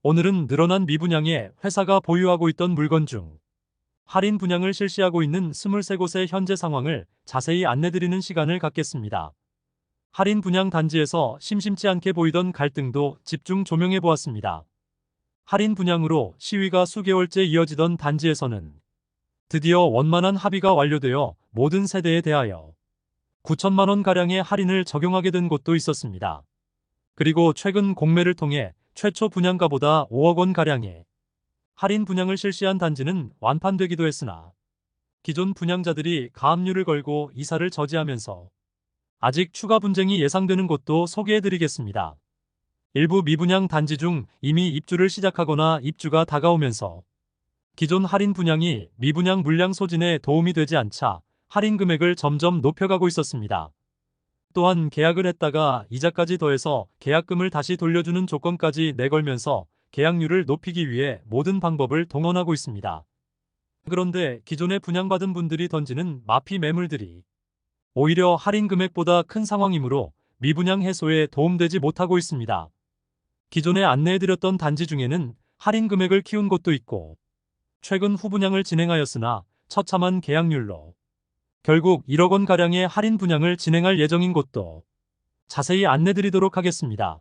오늘은 늘어난 미분양에 회사가 보유하고 있던 물건 중 할인 분양을 실시하고 있는 23곳의 현재 상황을 자세히 안내드리는 시간을 갖겠습니다. 할인 분양 단지에서 심심치 않게 보이던 갈등도 집중 조명해 보았습니다. 할인 분양으로 시위가 수개월째 이어지던 단지에서는 드디어 원만한 합의가 완료되어 모든 세대에 대하여 9천만 원가량의 할인을 적용하게 된 곳도 있었습니다. 그리고 최근 공매를 통해 최초 분양가보다 5억 원가량의 할인 분양을 실시한 단지는 완판되기도 했으나 기존 분양자들이 가압류를 걸고 이사를 저지하면서 아직 추가 분쟁이 예상되는 곳도 소개해드리겠습니다. 일부 미분양 단지 중 이미 입주를 시작하거나 입주가 다가오면서 기존 할인 분양이 미분양 물량 소진에 도움이 되지 않자 할인 금액을 점점 높여가고 있었습니다. 또한 계약을 했다가 이자까지 더해서 계약금을 다시 돌려주는 조건까지 내걸면서 계약률을 높이기 위해 모든 방법을 동원하고 있습니다. 그런데 기존에 분양받은 분들이 던지는 마피 매물들이 오히려 할인 금액보다 큰 상황이므로 미분양 해소에 도움되지 못하고 있습니다. 기존에 안내해드렸던 단지 중에는 할인 금액을 키운 곳도 있고 최근 후분양을 진행하였으나 처참한 계약률로 결국 1억 원가량의 할인 분양을 진행할 예정인 곳도 자세히 안내드리도록 하겠습니다.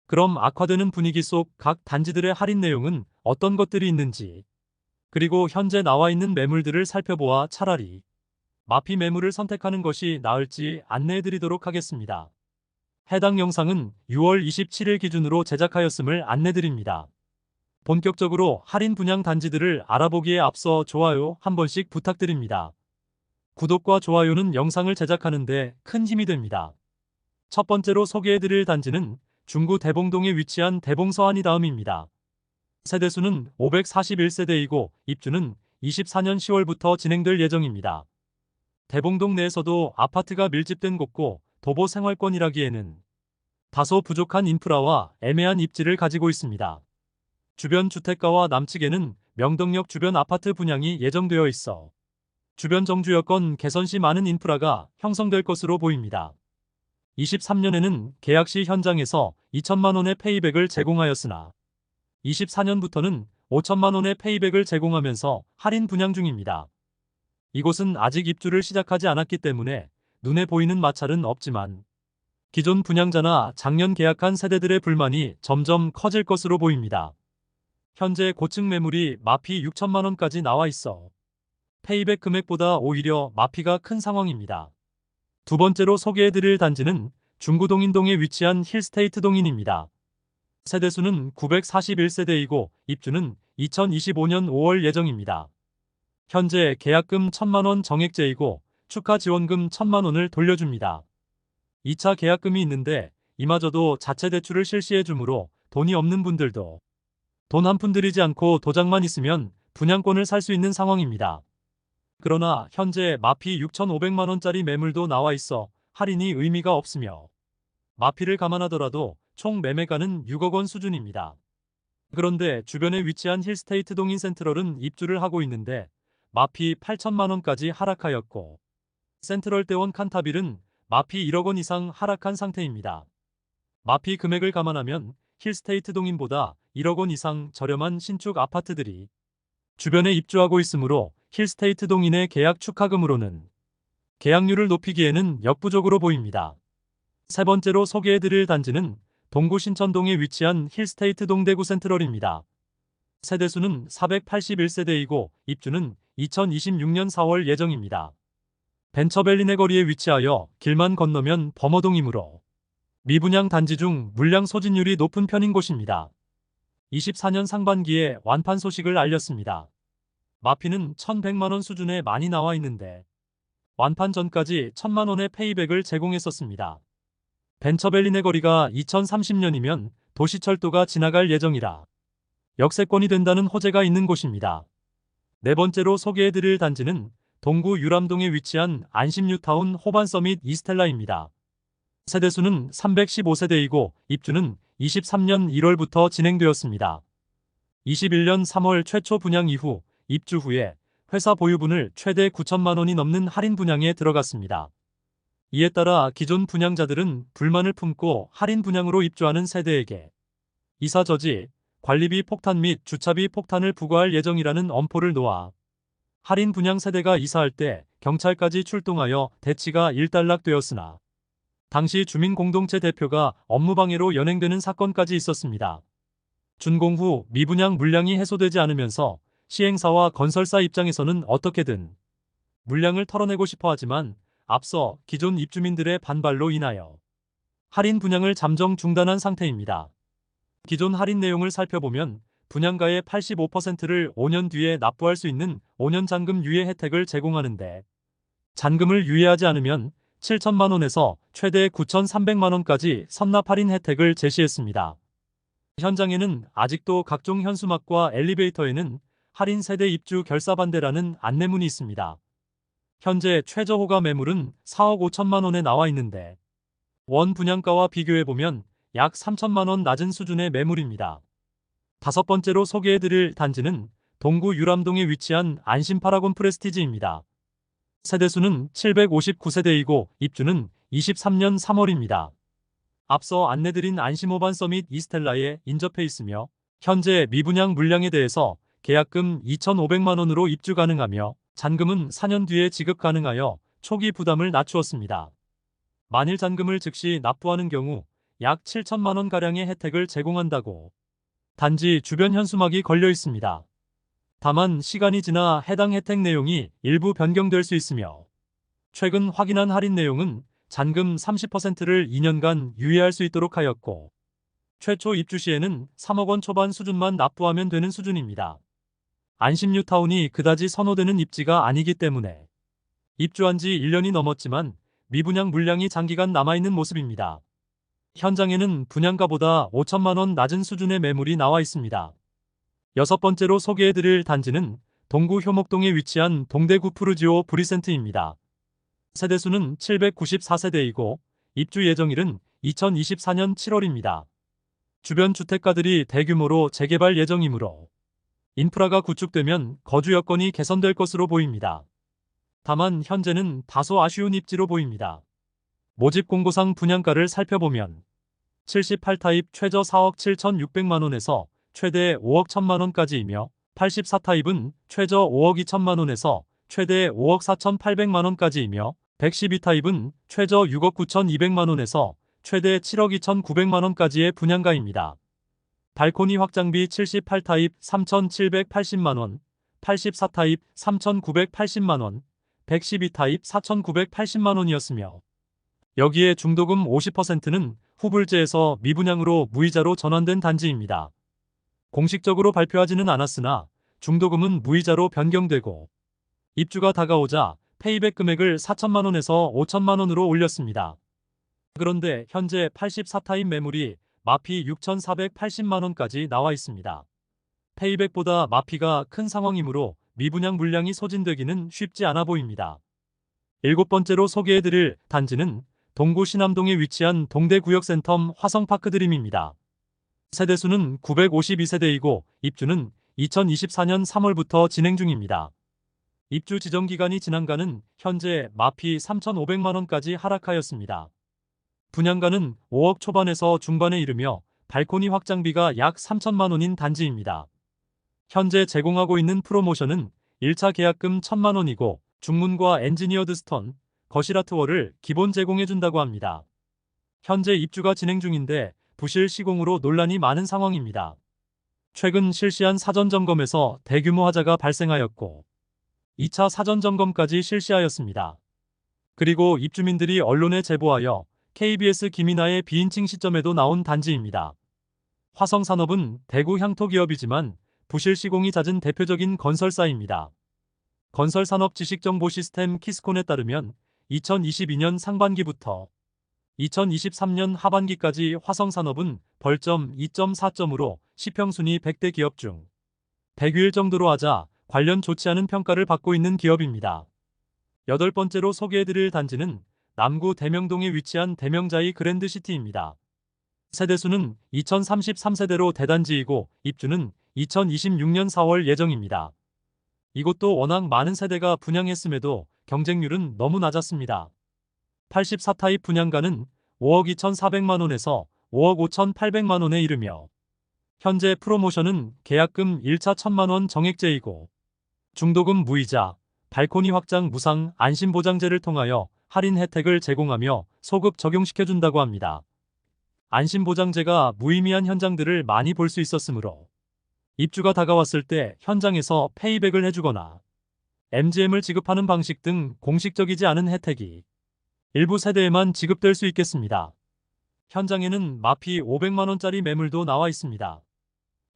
그럼 악화되는 분위기 속 각 단지들의 할인 내용은 어떤 것들이 있는지, 그리고 현재 나와 있는 매물들을 살펴보아 차라리 마피 매물을 선택하는 것이 나을지 안내해드리도록 하겠습니다. 해당 영상은 6월 27일 기준으로 제작하였음을 안내드립니다. 본격적으로 할인 분양 단지들을 알아보기에 앞서 좋아요 한 번씩 부탁드립니다. 구독과 좋아요는 영상을 제작하는 데 큰 힘이 됩니다. 첫 번째로 소개해드릴 단지는 중구 대봉동에 위치한 대봉서안이 다음입니다. 세대수는 541세대이고 입주는 24년 10월부터 진행될 예정입니다. 대봉동 내에서도 아파트가 밀집된 곳고 도보 생활권이라기에는 다소 부족한 인프라와 애매한 입지를 가지고 있습니다. 주변 주택가와 남측에는 명덕역 주변 아파트 분양이 예정되어 있어 주변 정주 여건 개선 시 많은 인프라가 형성될 것으로 보입니다. 23년에는 계약 시 현장에서 2천만 원의 페이백을 제공하였으나 24년부터는 5천만 원의 페이백을 제공하면서 할인 분양 중입니다. 이곳은 아직 입주를 시작하지 않았기 때문에 눈에 보이는 마찰은 없지만 기존 분양자나 작년 계약한 세대들의 불만이 점점 커질 것으로 보입니다. 현재 고층 매물이 마피 6천만 원까지 나와 있어 페이백 금액보다 오히려 마피가 큰 상황입니다. 두 번째로 소개해드릴 단지는 중구동인동에 위치한 힐스테이트 동인입니다. 세대수는 941세대이고 입주는 2025년 5월 예정입니다. 현재 계약금 1천만 원 정액제이고 축하 지원금 1천만 원을 돌려줍니다. 2차 계약금이 있는데 이마저도 자체 대출을 실시해 주므로 돈이 없는 분들도 돈 한 푼 들이지 않고 도장만 있으면 분양권을 살 수 있는 상황입니다. 그러나 현재 마피 6,500만 원짜리 매물도 나와 있어 할인이 의미가 없으며 마피를 감안하더라도 총 매매가는 6억 원 수준입니다. 그런데 주변에 위치한 힐스테이트 동인 센트럴은 입주를 하고 있는데 마피 8천만 원까지 하락하였고 센트럴대원 칸타빌은 마피 1억 원 이상 하락한 상태입니다. 마피 금액을 감안하면 힐스테이트 동인보다 1억 원 이상 저렴한 신축 아파트들이 주변에 입주하고 있으므로 힐스테이트 동인의 계약 축하금으로는 계약률을 높이기에는 역부족으로 보입니다. 세 번째로 소개해드릴 단지는 동구 신천동에 위치한 힐스테이트 동대구 센트럴입니다. 세대수는 481세대이고 입주는 2026년 4월 예정입니다. 벤처밸리 내거리에 위치하여 길만 건너면 범어동이므로 미분양 단지 중 물량 소진율이 높은 편인 곳입니다. 24년 상반기에 완판 소식을 알렸습니다. 마피는 1,100만 원 수준에 많이 나와 있는데 완판 전까지 1,000만 원의 페이백을 제공했었습니다. 벤처밸리 내거리가 2030년이면 도시철도가 지나갈 예정이라 역세권이 된다는 호재가 있는 곳입니다. 네 번째로 소개해드릴 단지는 동구 유람동에 위치한 안심뉴타운 호반서밋 이스텔라입니다. 세대수는 315세대이고 입주는 23년 1월부터 진행되었습니다. 21년 3월 최초 분양 이후 입주 후에 회사 보유분을 최대 9천만 원이 넘는 할인 분양에 들어갔습니다. 이에 따라 기존 분양자들은 불만을 품고 할인 분양으로 입주하는 세대에게 이사 저지, 관리비 폭탄 및 주차비 폭탄을 부과할 예정이라는 엄포를 놓아 할인 분양 세대가 이사할 때 경찰까지 출동하여 대치가 일단락되었으나 당시 주민공동체 대표가 업무방해로 연행되는 사건까지 있었습니다. 준공 후 미분양 물량이 해소되지 않으면서 시행사와 건설사 입장에서는 어떻게든 물량을 털어내고 싶어 하지만 앞서 기존 입주민들의 반발로 인하여 할인 분양을 잠정 중단한 상태입니다. 기존 할인 내용을 살펴보면 분양가의 85%를 5년 뒤에 납부할 수 있는 5년 잔금 유예 혜택을 제공하는데 잔금을 유예하지 않으면 7천만 원에서 최대 9,300만 원까지 선납 할인 혜택을 제시했습니다. 현장에는 아직도 각종 현수막과 엘리베이터에는 할인 세대 입주 결사 반대라는 안내문이 있습니다. 현재 최저 호가 매물은 4억 5천만 원에 나와 있는데 원 분양가와 비교해보면 약 3천만 원 낮은 수준의 매물입니다. 다섯 번째로 소개해드릴 단지는 동구 유람동에 위치한 안심파라곤 프레스티지입니다. 세대수는 759세대이고 입주는 23년 3월입니다. 앞서 안내드린 안심호반 서밋 이스텔라에 인접해 있으며 현재 미분양 물량에 대해서 계약금 2,500만 원으로 입주 가능하며 잔금은 4년 뒤에 지급 가능하여 초기 부담을 낮추었습니다. 만일 잔금을 즉시 납부하는 경우 약 7천만 원가량의 혜택을 제공한다고 단지 주변 현수막이 걸려 있습니다. 다만 시간이 지나 해당 혜택 내용이 일부 변경될 수 있으며 최근 확인한 할인 내용은 잔금 30%를 2년간 유예할 수 있도록 하였고 최초 입주 시에는 3억 원 초반 수준만 납부하면 되는 수준입니다. 안심 뉴타운이 그다지 선호되는 입지가 아니기 때문에 입주한 지 1년이 넘었지만 미분양 물량이 장기간 남아있는 모습입니다. 현장에는 분양가보다 5천만 원 낮은 수준의 매물이 나와 있습니다. 여섯 번째로 소개해드릴 단지는 동구 효목동에 위치한 동대구 푸르지오 브리센트입니다. 세대수는 794세대이고 입주 예정일은 2024년 7월입니다. 주변 주택가들이 대규모로 재개발 예정이므로 인프라가 구축되면 거주 여건이 개선될 것으로 보입니다. 다만 현재는 다소 아쉬운 입지로 보입니다. 모집 공고상 분양가를 살펴보면 78타입 최저 4억 7,600만 원에서 최대 5억 1천만 원까지이며 84타입은 최저 5억 2천만 원에서 최대 5억 4,800만 원까지이며 112타입은 최저 6억 9,200만 원에서 최대 7억 2,900만 원까지의 분양가입니다. 발코니 확장비 78타입 3,780만 원, 84타입 3,980만 원, 112타입 4,980만 원이었으며 여기에 중도금 50%는 후불제에서 미분양으로 무이자로 전환된 단지입니다. 공식적으로 발표하지는 않았으나 중도금은 무이자로 변경되고 입주가 다가오자 페이백 금액을 4천만 원에서 5천만 원으로 올렸습니다. 그런데 현재 84타입 매물이 마피 6,480만 원까지 나와 있습니다. 페이백보다 마피가 큰 상황이므로 미분양 물량이 소진되기는 쉽지 않아 보입니다. 일곱 번째로 소개해드릴 단지는 동구 신암동에 위치한 동대구역센텀 화성파크드림입니다. 세대수는 952세대이고 입주는 2024년 3월부터 진행 중입니다. 입주 지정 기간이 지난가는 현재 마피 3,500만 원까지 하락하였습니다. 분양가는 5억 초반에서 중반에 이르며 발코니 확장비가 약 3천만 원인 단지입니다. 현재 제공하고 있는 프로모션은 1차 계약금 1,000만 원이고 중문과 엔지니어드 스톤, 거실 아트월을 기본 제공해준다고 합니다. 현재 입주가 진행 중인데 부실 시공으로 논란이 많은 상황입니다. 최근 실시한 사전점검에서 대규모 하자가 발생하였고 2차 사전점검까지 실시하였습니다. 그리고 입주민들이 언론에 제보하여 KBS 김이나의 비인칭 시점에도 나온 단지입니다. 화성산업은 대구 향토기업이지만 부실 시공이 잦은 대표적인 건설사입니다. 건설산업지식정보시스템 키스콘에 따르면 2022년 상반기부터 2023년 하반기까지 화성산업은 벌점 2.4점으로 시평순위 100대 기업 중 100위일 정도로 하자 관련 좋지 않은 평가를 받고 있는 기업입니다. 여덟 번째로 소개해드릴 단지는 남구 대명동에 위치한 대명자이 그랜드시티입니다. 세대수는 2033세대로 대단지이고 입주는 2026년 4월 예정입니다. 이곳도 워낙 많은 세대가 분양했음에도 경쟁률은 너무 낮았습니다. 84타입 분양가는 5억 2,400만 원에서 5억 5,800만 원에 이르며 현재 프로모션은 계약금 1차 1,000만 원 정액제이고 중도금 무이자, 발코니 확장 무상 안심보장제를 통하여 할인 혜택을 제공하며 소급 적용시켜준다고 합니다. 안심보장제가 무의미한 현장들을 많이 볼 수 있었으므로 입주가 다가왔을 때 현장에서 페이백을 해주거나 MGM을 지급하는 방식 등 공식적이지 않은 혜택이 일부 세대에만 지급될 수 있겠습니다. 현장에는 마피 500만원짜리 매물도 나와 있습니다.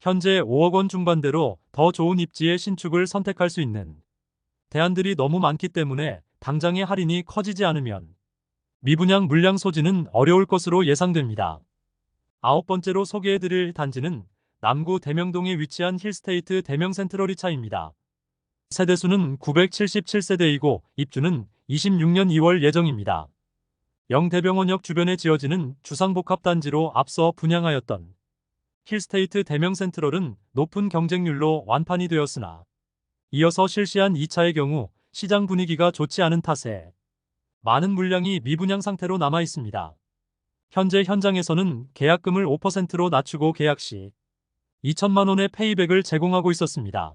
현재 5억 원 중반대로 더 좋은 입지의 신축을 선택할 수 있는 대안들이 너무 많기 때문에 당장의 할인이 커지지 않으면 미분양 물량 소지는 어려울 것으로 예상됩니다. 아홉 번째로 소개해드릴 단지는 남구 대명동에 위치한 힐스테이트 대명센트럴이차입니다. 세대수는 977세대이고 입주는 26년 2월 예정입니다. 영대병원역 주변에 지어지는 주상복합단지로 앞서 분양하였던 힐스테이트 대명센트럴은 높은 경쟁률로 완판이 되었으나 이어서 실시한 2차의 경우 시장 분위기가 좋지 않은 탓에 많은 물량이 미분양 상태로 남아 있습니다. 현재 현장에서는 계약금을 5%로 낮추고 계약 시 2천만 원의 페이백을 제공하고 있었습니다.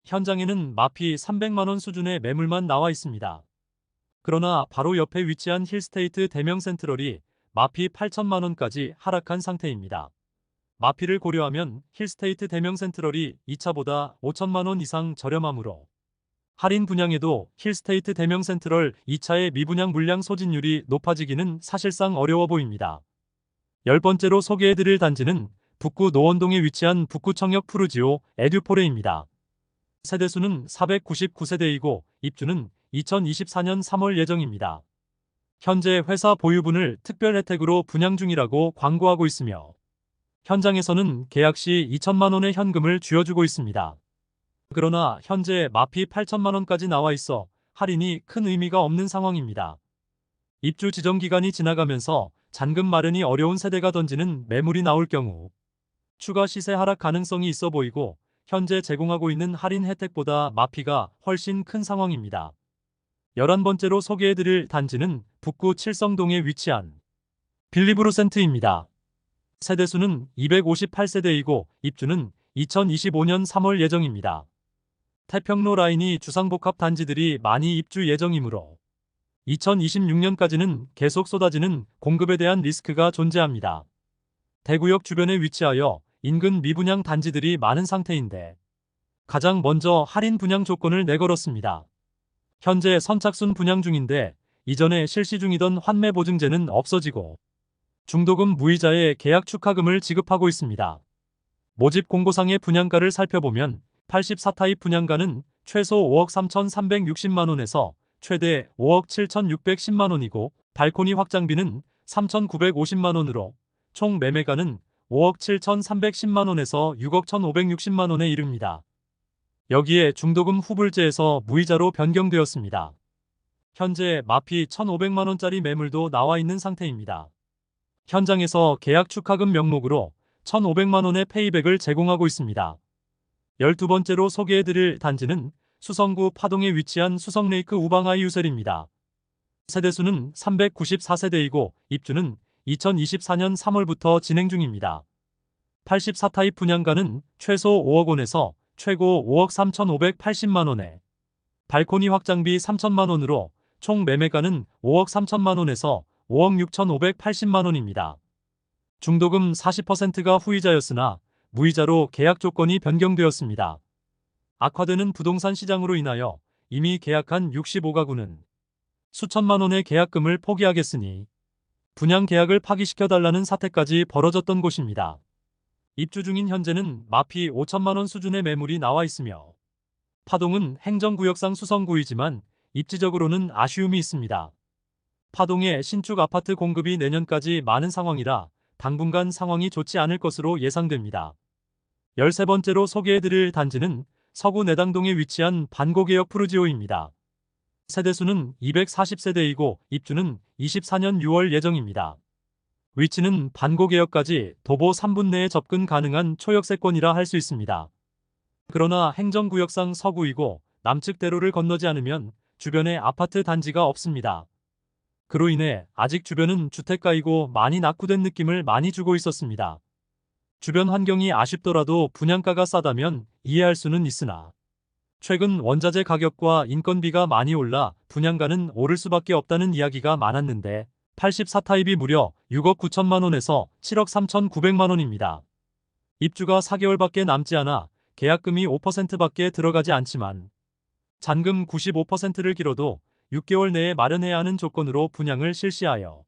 현장에는 마피 300만 원 수준의 매물만 나와 있습니다. 그러나 바로 옆에 위치한 힐스테이트 대명센트럴이 마피 8천만 원까지 하락한 상태입니다. 마피를 고려하면 힐스테이트 대명센트럴이 2차보다 5천만 원 이상 저렴하므로 할인 분양에도 힐스테이트 대명센트럴 2차의 미분양 물량 소진율이 높아지기는 사실상 어려워 보입니다. 열 번째로 소개해드릴 단지는 북구 노원동에 위치한 북구청역 푸르지오 에듀포레입니다. 세대수는 499세대이고 입주는 2024년 3월 예정입니다. 현재 회사 보유분을 특별 혜택으로 분양 중이라고 광고하고 있으며 현장에서는 계약 시 2천만 원의 현금을 쥐어주고 있습니다. 그러나 현재 마피 8천만 원까지 나와 있어 할인이 큰 의미가 없는 상황입니다. 입주 지정 기간이 지나가면서 잔금 마련이 어려운 세대가 던지는 매물이 나올 경우 추가 시세 하락 가능성이 있어 보이고 현재 제공하고 있는 할인 혜택보다 마피가 훨씬 큰 상황입니다. 11번째로 소개해드릴 단지는 북구 칠성동에 위치한 빌리브루센트입니다. 세대수는 258세대이고 입주는 2025년 3월 예정입니다. 태평로 라인이 주상복합 단지들이 많이 입주 예정이므로 2026년까지는 계속 쏟아지는 공급에 대한 리스크가 존재합니다. 대구역 주변에 위치하여 인근 미분양 단지들이 많은 상태인데 가장 먼저 할인 분양 조건을 내걸었습니다. 현재 선착순 분양 중인데 이전에 실시 중이던 환매 보증제는 없어지고 중도금 무이자의 계약 축하금을 지급하고 있습니다. 모집 공고상의 분양가를 살펴보면 84타입 분양가는 최소 5억 3,360만 원에서 최대 5억 7,610만 원이고 발코니 확장비는 3,950만 원으로 총 매매가는 5억 7,310만 원에서 6억 1,560만 원에 이릅니다. 여기에 중도금 후불제에서 무이자로 변경되었습니다. 현재 마피 1,500만 원짜리 매물도 나와 있는 상태입니다. 현장에서 계약 축하금 명목으로 1,500만 원의 페이백을 제공하고 있습니다. 12번째로 소개해드릴 단지는 수성구 파동에 위치한 수성레이크 우방아이 유셀입니다. 세대수는 394세대이고 입주는 2024년 3월부터 진행 중입니다. 84타입 분양가는 최소 5억 원에서 최고 5억 3,580만 원에 발코니 확장비 3천만 원으로 총 매매가는 5억 3천만 원에서 5억 6,580만 원입니다. 중도금 40%가 후이자였으나 무이자로 계약 조건이 변경되었습니다. 악화되는 부동산 시장으로 인하여 이미 계약한 65가구는 수천만 원의 계약금을 포기하겠으니 분양 계약을 파기시켜달라는 사태까지 벌어졌던 곳입니다. 입주 중인 현재는 마피 5천만 원 수준의 매물이 나와 있으며 파동은 행정구역상 수성구이지만 입지적으로는 아쉬움이 있습니다. 파동의 신축 아파트 공급이 내년까지 많은 상황이라 당분간 상황이 좋지 않을 것으로 예상됩니다. 13번째로 소개해드릴 단지는 서구 내당동에 위치한 반고개역 푸르지오입니다. 세대수는 240세대이고 입주는 24년 6월 예정입니다. 위치는 반고개역까지 도보 3분 내에 접근 가능한 초역세권이라 할 수 있습니다. 그러나 행정구역상 서구이고 남측 대로를 건너지 않으면 주변에 아파트 단지가 없습니다. 그로 인해 아직 주변은 주택가이고 많이 낙후된 느낌을 많이 주고 있었습니다. 주변 환경이 아쉽더라도 분양가가 싸다면 이해할 수는 있으나 최근 원자재 가격과 인건비가 많이 올라 분양가는 오를 수밖에 없다는 이야기가 많았는데 84타입이 무려 6억 9천만 원에서 7억 3,900만 원입니다. 입주가 4개월밖에 남지 않아 계약금이 5%밖에 들어가지 않지만 잔금 95%를 기로도 6개월 내에 마련해야 하는 조건으로 분양을 실시하여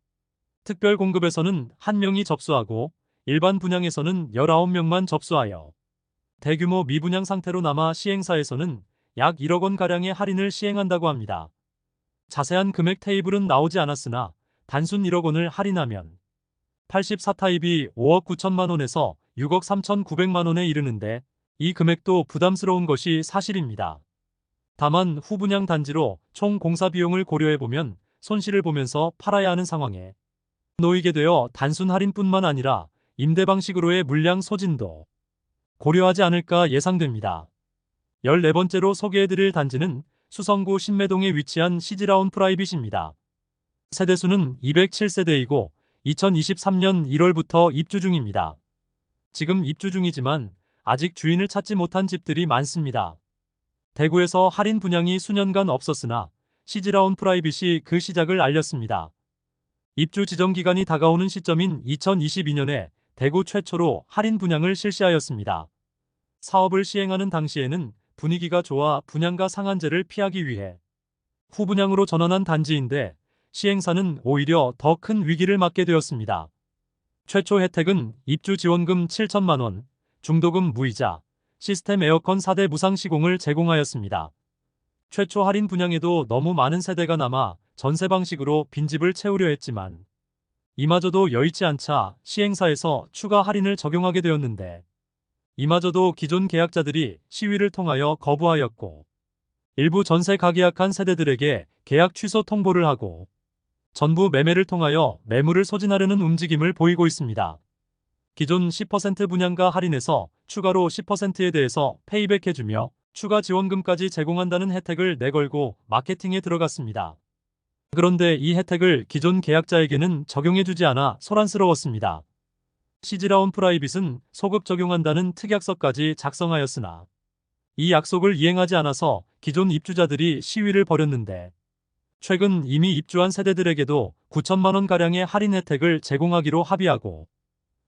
특별 공급에서는 1명이 접수하고 일반 분양에서는 19명만 접수하여 대규모 미분양 상태로 남아 시행사에서는 약 1억 원가량의 할인을 시행한다고 합니다. 자세한 금액 테이블은 나오지 않았으나 단순 1억 원을 할인하면 84타입이 5억 9천만 원에서 6억 3,900만 원에 이르는데 이 금액도 부담스러운 것이 사실입니다. 다만 후분양 단지로 총 공사 비용을 고려해보면 손실을 보면서 팔아야 하는 상황에 놓이게 되어 단순 할인뿐만 아니라 임대 방식으로의 물량 소진도 고려하지 않을까 예상됩니다. 14번째로 소개해드릴 단지는 수성구 신매동에 위치한 시즈라운 프라이빗입니다. 세대수는 207세대이고 2023년 1월부터 입주 중입니다. 지금 입주 중이지만 아직 주인을 찾지 못한 집들이 많습니다. 대구에서 할인 분양이 수년간 없었으나 시즈라운 프라이빗이 그 시작을 알렸습니다. 입주 지정 기간이 다가오는 시점인 2022년에 대구 최초로 할인 분양을 실시하였습니다. 사업을 시행하는 당시에는 분위기가 좋아 분양가 상한제를 피하기 위해 후분양으로 전환한 단지인데 시행사는 오히려 더 큰 위기를 맞게 되었습니다. 최초 혜택은 입주 지원금 7천만 원, 중도금 무이자, 시스템 에어컨 4대 무상 시공을 제공하였습니다. 최초 할인 분양에도 너무 많은 세대가 남아 전세 방식으로 빈집을 채우려 했지만 이마저도 여의치 않자 시행사에서 추가 할인을 적용하게 되었는데 이마저도 기존 계약자들이 시위를 통하여 거부하였고 일부 전세 가계약한 세대들에게 계약 취소 통보를 하고 전부 매매를 통하여 매물을 소진하려는 움직임을 보이고 있습니다. 기존 10% 분양가 할인에서 추가로 10%에 대해서 페이백해주며 추가 지원금까지 제공한다는 혜택을 내걸고 마케팅에 들어갔습니다. 그런데 이 혜택을 기존 계약자에게는 적용해주지 않아 소란스러웠습니다. 시즈라운 프라이빗은 소급 적용한다는 특약서까지 작성하였으나 이 약속을 이행하지 않아서 기존 입주자들이 시위를 벌였는데 최근 이미 입주한 세대들에게도 9천만 원가량의 할인 혜택을 제공하기로 합의하고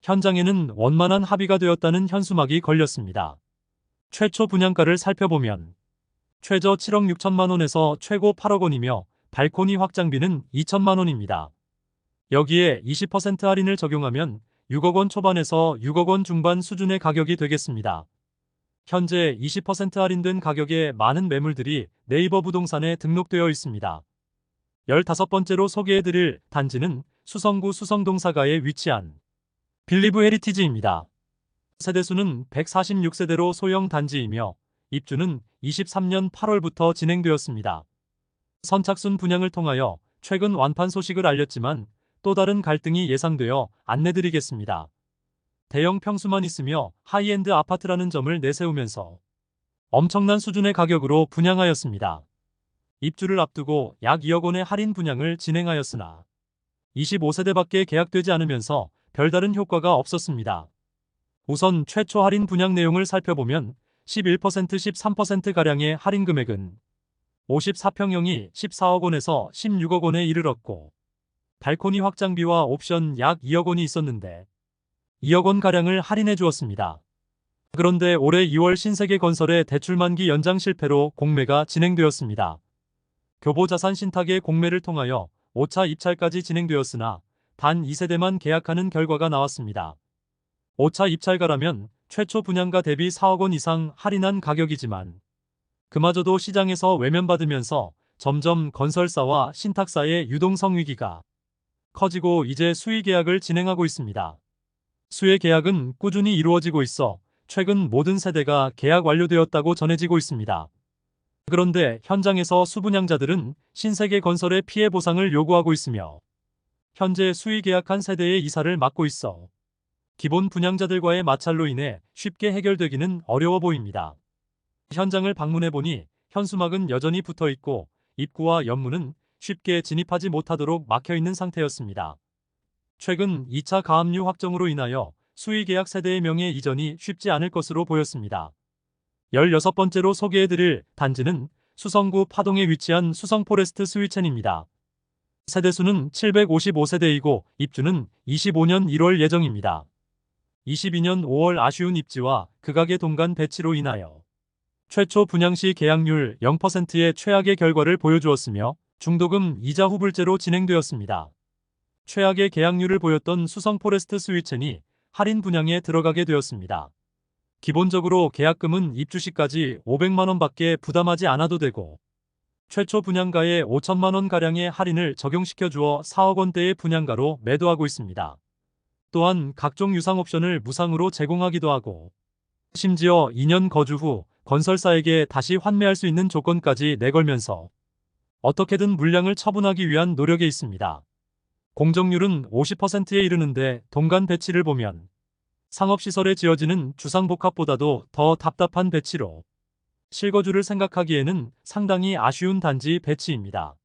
현장에는 원만한 합의가 되었다는 현수막이 걸렸습니다. 최초 분양가를 살펴보면 최저 7억 6천만 원에서 최고 8억 원이며 발코니 확장비는 2천만 원입니다. 여기에 20% 할인을 적용하면 6억 원 초반에서 6억 원 중반 수준의 가격이 되겠습니다. 현재 20% 할인된 가격에 많은 매물들이 네이버 부동산에 등록되어 있습니다. 15번째로 소개해드릴 단지는 수성구 수성동사가에 위치한 빌리브 헤리티지입니다. 세대수는 146세대로 소형 단지이며 입주는 23년 8월부터 진행되었습니다. 선착순 분양을 통하여 최근 완판 소식을 알렸지만 또 다른 갈등이 예상되어 안내드리겠습니다. 대형 평수만 있으며 하이엔드 아파트라는 점을 내세우면서 엄청난 수준의 가격으로 분양하였습니다. 입주를 앞두고 약 2억 원의 할인 분양을 진행하였으나 25세대밖에 계약되지 않으면서 별다른 효과가 없었습니다. 우선 최초 할인 분양 내용을 살펴보면 11%, 13%가량의 할인 금액은 54평형이 14억 원에서 16억 원에 이르렀고 발코니 확장비와 옵션 약 2억 원이 있었는데 2억 원가량을 할인해 주었습니다. 그런데 올해 2월 신세계건설의 대출 만기 연장 실패로 공매가 진행되었습니다. 교보자산 신탁의 공매를 통하여 5차 입찰까지 진행되었으나 단 2세대만 계약하는 결과가 나왔습니다. 5차 입찰가라면 최초 분양가 대비 4억 원 이상 할인한 가격이지만 그마저도 시장에서 외면받으면서 점점 건설사와 신탁사의 유동성 위기가 커지고 이제 수의 계약을 진행하고 있습니다. 수의 계약은 꾸준히 이루어지고 있어 최근 모든 세대가 계약 완료되었다고 전해지고 있습니다. 그런데 현장에서 수분양자들은 신세계건설의 피해 보상을 요구하고 있으며 현재 수의 계약한 세대의 이사를 맡고 있어 기본 분양자들과의 마찰로 인해 쉽게 해결되기는 어려워 보입니다. 현장을 방문해보니 현수막은 여전히 붙어있고 입구와 연문은 쉽게 진입하지 못하도록 막혀있는 상태였습니다. 최근 2차 가압류 확정으로 인하여 수의 계약 세대의 명예 이전이 쉽지 않을 것으로 보였습니다. 16번째로 소개해드릴 단지는 수성구 파동에 위치한 수성포레스트 스위첸입니다. 세대수는 755세대이고 입주는 25년 1월 예정입니다. 22년 5월 아쉬운 입지와 극악의 동간 배치로 인하여 최초 분양 시 계약률 0%의 최악의 결과를 보여주었으며 중도금 이자 후불제로 진행되었습니다. 최악의 계약률을 보였던 수성 포레스트 스위첸이 할인 분양에 들어가게 되었습니다. 기본적으로 계약금은 입주 시까지 500만원 밖에 부담하지 않아도 되고 최초 분양가의 5천만원 가량의 할인을 적용시켜 주어 4억 원대의 분양가로 매도하고 있습니다. 또한 각종 유상 옵션을 무상으로 제공하기도 하고 심지어 2년 거주 후 건설사에게 다시 환매할 수 있는 조건까지 내걸면서 어떻게든 물량을 처분하기 위한 노력에 있습니다. 공정률은 50%에 이르는데 동간 배치를 보면 상업시설에 지어지는 주상복합보다도 더 답답한 배치로 실거주를 생각하기에는 상당히 아쉬운 단지 배치입니다.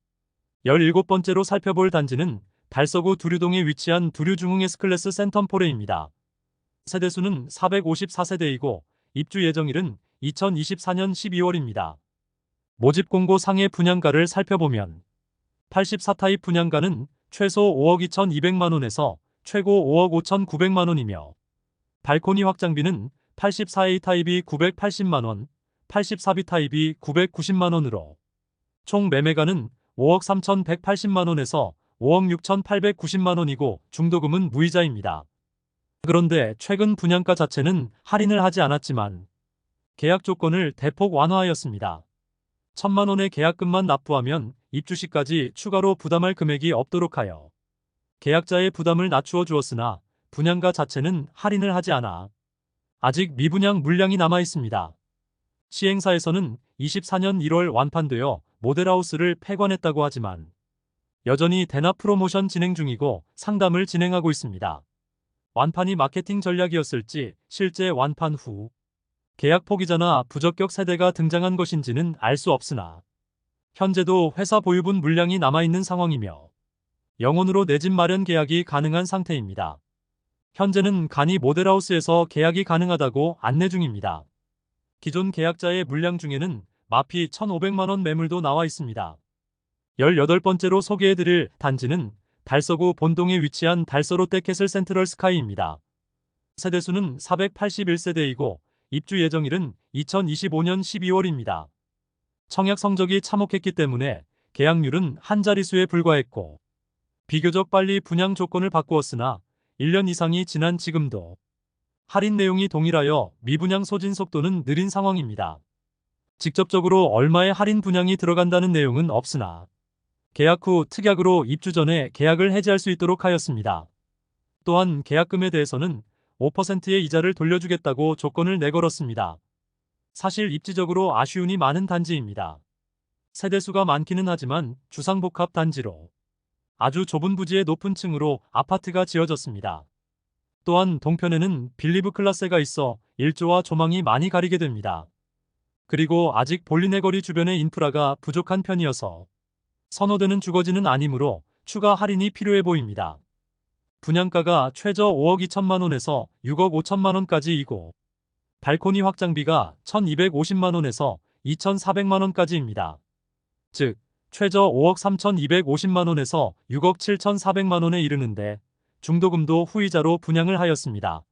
17번째로 살펴볼 단지는 달서구 두류동에 위치한 두류중흥 S클래스 센텀포레입니다. 세대수는 454세대이고 입주 예정일은 2024년 12월입니다. 모집 공고 상의 분양가를 살펴보면 84타입 분양가는 최소 5억 2,200만원에서 최고 5억 5,900만원이며 발코니 확장비는 84A 타입이 980만원, 84B 타입이 990만원으로 총 매매가는 5억 3,180만원에서 5억 6,890만원이고 중도금은 무이자입니다. 그런데 최근 분양가 자체는 할인을 하지 않았지만 계약 조건을 대폭 완화하였습니다. 1,000만원의 계약금만 납부하면 입주 시까지 추가로 부담할 금액이 없도록 하여 계약자의 부담을 낮추어 주었으나 분양가 자체는 할인을 하지 않아 아직 미분양 물량이 남아 있습니다. 시행사에서는 24년 1월 완판되어 모델하우스를 폐관했다고 하지만 여전히 대납 프로모션 진행 중이고 상담을 진행하고 있습니다. 완판이 마케팅 전략이었을지 실제 완판 후 계약 포기자나 부적격 세대가 등장한 것인지는 알 수 없으나 현재도 회사 보유분 물량이 남아있는 상황이며 영혼으로 내 집 마련 계약이 가능한 상태입니다. 현재는 간이 모델하우스에서 계약이 가능하다고 안내 중입니다. 기존 계약자의 물량 중에는 마피 1,500만원 매물도 나와 있습니다. 18번째로 소개해드릴 단지는 달서구 본동에 위치한 달서 롯데캐슬 센트럴 스카이입니다. 세대수는 481세대이고 입주 예정일은 2025년 12월입니다. 청약 성적이 참혹했기 때문에 계약률은 한 자릿수에 불과했고 비교적 빨리 분양 조건을 바꾸었으나 1년 이상이 지난 지금도 할인 내용이 동일하여 미분양 소진 속도는 느린 상황입니다. 직접적으로 얼마의 할인 분양이 들어간다는 내용은 없으나 계약 후 특약으로 입주 전에 계약을 해지할 수 있도록 하였습니다. 또한 계약금에 대해서는 5%의 이자를 돌려주겠다고 조건을 내걸었습니다. 사실 입지적으로 아쉬움이 많은 단지입니다. 세대수가 많기는 하지만 주상복합 단지로 아주 좁은 부지의 높은 층으로 아파트가 지어졌습니다. 또한 동편에는 빌리브 클라스가 있어 일조와 조망이 많이 가리게 됩니다. 그리고 아직 볼리네 거리 주변의 인프라가 부족한 편이어서 선호되는 주거지는 아니므로 추가 할인이 필요해 보입니다. 분양가가 최저 5억 2천만원에서 6억 5천만원까지이고 발코니 확장비가 1,250만원에서 2,400만원까지입니다. 즉 최저 5억 3,250만원에서 6억 7,400만원에 이르는데 중도금도 후이자로 분양을 하였습니다.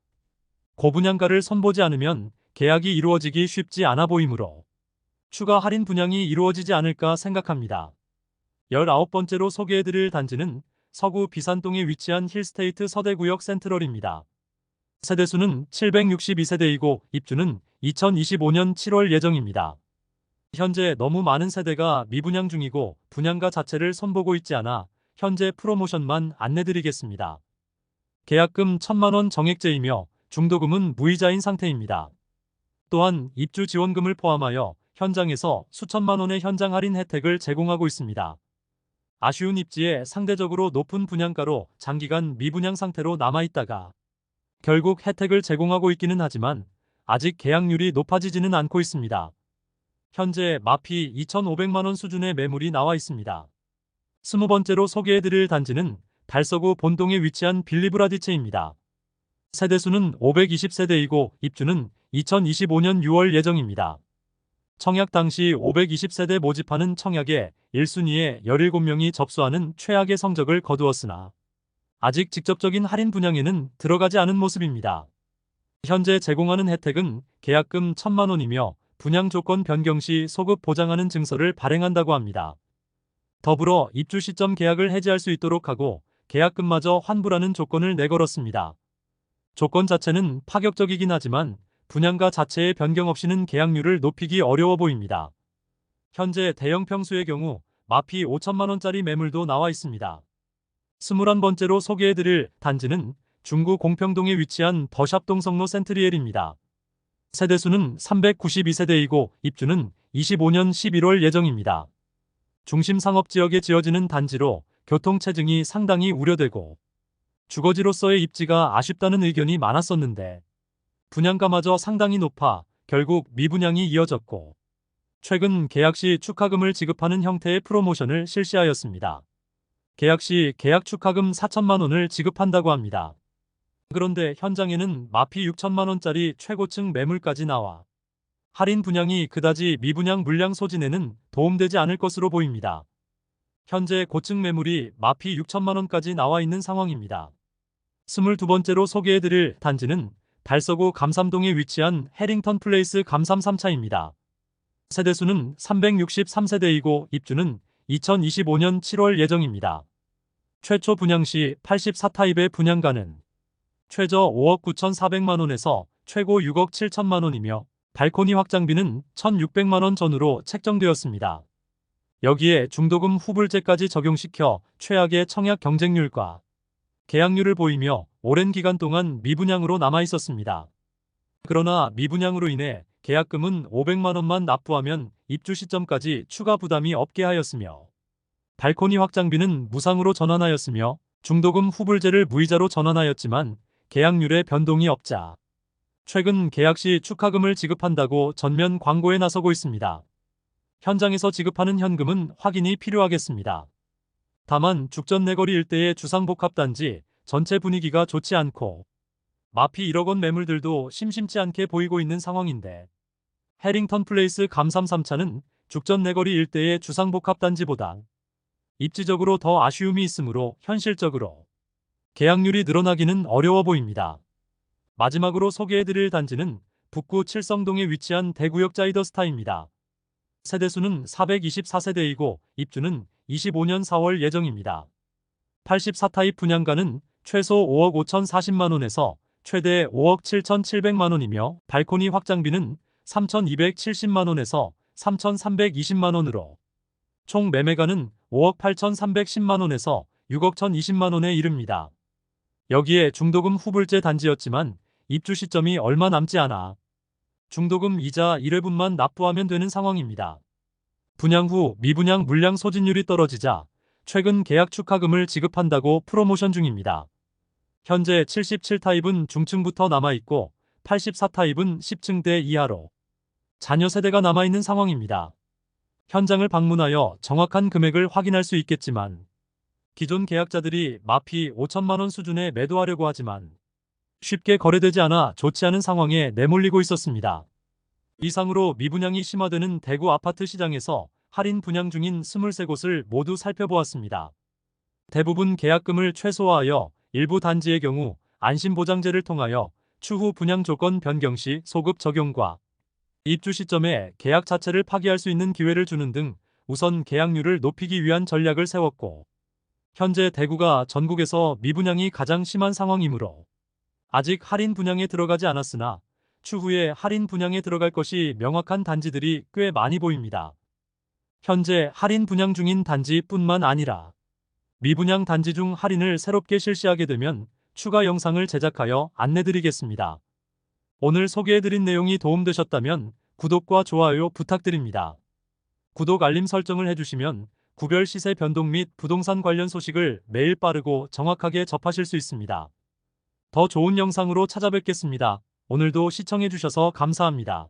고분양가를 선보지 않으면 계약이 이루어지기 쉽지 않아 보이므로 추가 할인 분양이 이루어지지 않을까 생각합니다. 19번째로 소개해드릴 단지는 서구 비산동에 위치한 힐스테이트 서대구역 센트럴입니다. 세대수는 762세대이고 입주는 2025년 7월 예정입니다. 현재 너무 많은 세대가 미분양 중이고 분양가 자체를 손보고 있지 않아 현재 프로모션만 안내드리겠습니다. 계약금 1,000만원 정액제이며 중도금은 무이자인 상태입니다. 또한 입주 지원금을 포함하여 현장에서 수천만원의 현장 할인 혜택을 제공하고 있습니다. 아쉬운 입지에 상대적으로 높은 분양가로 장기간 미분양 상태로 남아있다가 결국 혜택을 제공하고 있기는 하지만 아직 계약률이 높아지지는 않고 있습니다. 현재 마피 2,500만원 수준의 매물이 나와 있습니다. 20번째로 소개해드릴 단지는 달서구 본동에 위치한 빌리브라디체입니다. 세대수는 520세대이고 입주는 2025년 6월 예정입니다. 청약 당시 520세대 모집하는 청약에 1순위에 17명이 접수하는 최악의 성적을 거두었으나 아직 직접적인 할인 분양에는 들어가지 않은 모습입니다. 현재 제공하는 혜택은 계약금 1,000만 원이며 분양 조건 변경 시 소급 보장하는 증서를 발행한다고 합니다. 더불어 입주 시점 계약을 해지할 수 있도록 하고 계약금마저 환불하는 조건을 내걸었습니다. 조건 자체는 파격적이긴 하지만 분양가 자체의 변경 없이는 계약률을 높이기 어려워 보입니다. 현재 대형 평수의 경우 마피 5천만 원짜리 매물도 나와 있습니다. 21번째로 소개해드릴 단지는 중구 공평동에 위치한 더샵동 성로 센트리엘입니다. 세대수는 392세대이고 입주는 25년 11월 예정입니다. 중심 상업지역에 지어지는 단지로 교통체증이 상당히 우려되고 주거지로서의 입지가 아쉽다는 의견이 많았었는데 분양가마저 상당히 높아 결국 미분양이 이어졌고 최근 계약 시 축하금을 지급하는 형태의 프로모션을 실시하였습니다. 계약 시 계약 축하금 4천만 원을 지급한다고 합니다. 그런데 현장에는 마피 6천만 원짜리 최고층 매물까지 나와 할인 분양이 그다지 미분양 물량 소진에는 도움되지 않을 것으로 보입니다. 현재 고층 매물이 마피 6천만 원까지 나와 있는 상황입니다. 22번째로 소개해드릴 단지는 달서구 감삼동에 위치한 해링턴 플레이스 감삼 3차입니다. 세대수는 363세대이고 입주는 2025년 7월 예정입니다. 최초 분양 시 84타입의 분양가는 최저 5억 9,400만 원에서 최고 6억 7천만 원이며 발코니 확장비는 1,600만 원 전후로 책정되었습니다. 여기에 중도금 후불제까지 적용시켜 최악의 청약 경쟁률과 계약률을 보이며 오랜 기간 동안 미분양으로 남아 있었습니다. 그러나 미분양으로 인해 계약금은 500만 원만 납부하면 입주 시점까지 추가 부담이 없게 하였으며 발코니 확장비는 무상으로 전환하였으며 중도금 후불제를 무이자로 전환하였지만 계약률에 변동이 없자 최근 계약 시 축하금을 지급한다고 전면 광고에 나서고 있습니다. 현장에서 지급하는 현금은 확인이 필요하겠습니다. 다만 죽전 내거리 일대의 주상복합단지 전체 분위기가 좋지 않고 마피 1억 원 매물들도 심심치 않게 보이고 있는 상황인데 해링턴 플레이스 감삼 3차는 죽전 내거리 일대의 주상복합단지보다 입지적으로 더 아쉬움이 있으므로 현실적으로 계약률이 늘어나기는 어려워 보입니다. 마지막으로 소개해드릴 단지는 북구 칠성동에 위치한 대구역 자이더스타입니다. 세대수는 424세대이고 입주는 25년 4월 예정입니다. 84타입 분양가는 최소 5억 5,040만 원에서 최대 5억 7,700만 원이며 발코니 확장비는 3,270만 원에서 3,320만 원으로 총 매매가는 5억 8,310만 원에서 6억 1,020만 원에 이릅니다. 여기에 중도금 후불제 단지였지만 입주 시점이 얼마 남지 않아 중도금 이자 1회분만 납부하면 되는 상황입니다. 분양 후 미분양 물량 소진율이 떨어지자 최근 계약 축하금을 지급한다고 프로모션 중입니다. 현재 77타입은 중층부터 남아있고 84타입은 10층대 이하로 자녀 세대가 남아있는 상황입니다. 현장을 방문하여 정확한 금액을 확인할 수 있겠지만 기존 계약자들이 마피 5천만 원 수준에 매도하려고 하지만 쉽게 거래되지 않아 좋지 않은 상황에 내몰리고 있었습니다. 이상으로 미분양이 심화되는 대구 아파트 시장에서 할인 분양 중인 23곳을 모두 살펴보았습니다. 대부분 계약금을 최소화하여 일부 단지의 경우 안심보장제를 통하여 추후 분양 조건 변경 시 소급 적용과 입주 시점에 계약 자체를 파기할 수 있는 기회를 주는 등 우선 계약률을 높이기 위한 전략을 세웠고 현재 대구가 전국에서 미분양이 가장 심한 상황이므로 아직 할인 분양에 들어가지 않았으나 추후에 할인 분양에 들어갈 것이 명확한 단지들이 꽤 많이 보입니다. 현재 할인 분양 중인 단지뿐만 아니라 미분양 단지 중 할인을 새롭게 실시하게 되면 추가 영상을 제작하여 안내드리겠습니다. 오늘 소개해드린 내용이 도움되셨다면 구독과 좋아요 부탁드립니다. 구독 알림 설정을 해주시면 구별 시세 변동 및 부동산 관련 소식을 매일 빠르고 정확하게 접하실 수 있습니다. 더 좋은 영상으로 찾아뵙겠습니다. 오늘도 시청해주셔서 감사합니다.